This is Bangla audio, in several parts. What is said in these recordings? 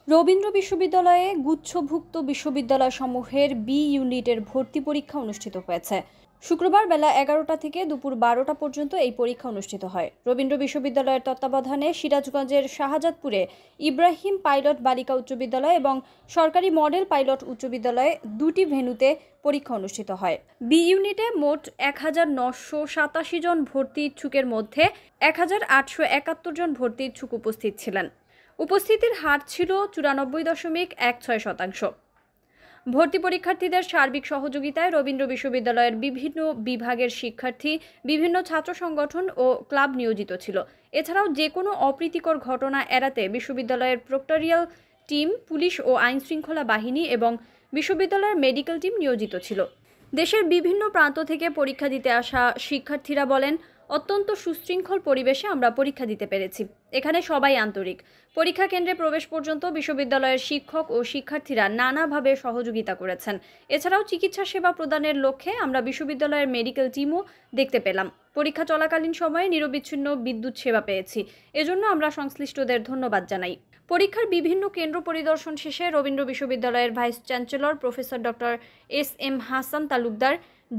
রবীন্দ্র বিশ্ববিদ্যালয়ে গুচ্ছভুক্ত বিশ্ববিদ্যালয়সমূহের বি ইউনিটের ভর্তি পরীক্ষা অনুষ্ঠিত হয়েছে। শুক্রবার বেলা 11টা থেকে দুপুর 12টা পর্যন্ত এই পরীক্ষা অনুষ্ঠিত হয়। রবীন্দ্র বিশ্ববিদ্যালয়ের তত্ত্বাবধানে সিরাজগঞ্জের শাহজাদপুরে ইব্রাহিম পাইলট বালিকা উচ্চ বিদ্যালয় এবং সরকারি মডেল পাইলট উচ্চ বিদ্যালয়ে দুটি ভেন্যুতে পরীক্ষা অনুষ্ঠিত হয়। বি ইউনিটে মোট 1987 জন ভর্তি ইচ্ছুকের মধ্যে 1871 জন ভর্তি ইচ্ছুক উপস্থিত ছিলেন। উপস্থিতির হার ছিল 94.16%। ভর্তি পরীক্ষার্থীদের সার্বিক সহযোগিতায় রবীন্দ্র বিশ্ববিদ্যালয়ের বিভিন্ন বিভাগের শিক্ষার্থী, বিভিন্ন ছাত্র সংগঠন ও ক্লাব নিয়োজিত ছিল। এছাড়াও যে কোনো অপ্রীতিকর ঘটনা এড়াতে বিশ্ববিদ্যালয়ের প্রক্টরিয়াল টিম, পুলিশ ও আইনশৃঙ্খলা বাহিনী এবং বিশ্ববিদ্যালয়ের মেডিকেল টিম নিয়োজিত ছিল। দেশের বিভিন্ন প্রান্ত থেকে পরীক্ষা দিতে আসা শিক্ষার্থীরা বলেন, অত্যন্ত সুশৃঙ্খল পরিবেশে আমরা পরীক্ষা দিতে পেরেছি। এখানে সবাই আন্তরিক। পরীক্ষা কেন্দ্রে প্রবেশ পর্যন্ত বিশ্ববিদ্যালয়ের শিক্ষক ও শিক্ষার্থীরা নানাভাবে সহযোগিতা করেছেন। এছাড়াও চিকিৎসা সেবা প্রদানের লক্ষ্যে আমরা বিশ্ববিদ্যালয়ের মেডিকেল টিমও দেখতে পেলাম। পরীক্ষা চলাকালীন সময়ে নিরবিচ্ছিন্ন বিদ্যুৎ সেবা পেয়েছি। এজন্য আমরা সংশ্লিষ্টদের ধন্যবাদ জানাই। পরীক্ষার বিভিন্ন কেন্দ্র পরিদর্শন শেষে রবীন্দ্র বিশ্ববিদ্যালয়ের vice chancellor professor doctor SM. Hasan Talukdar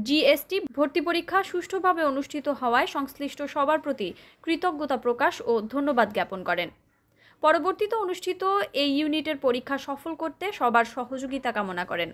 GST ভর্তি পরীক্ষা সুষ্ঠুভাবে অনুষ্ঠিত হওয়ায় সংশ্লিষ্ট সবার প্রতি কৃতজ্ঞতা প্রকাশ ও ধন্যবাদ জ্ঞাপন করেন। পরবর্তীতে অনুষ্ঠিত এই ইউনিটের পরীক্ষা সফল করতে সবার সহযোগিতা কামনা করেন।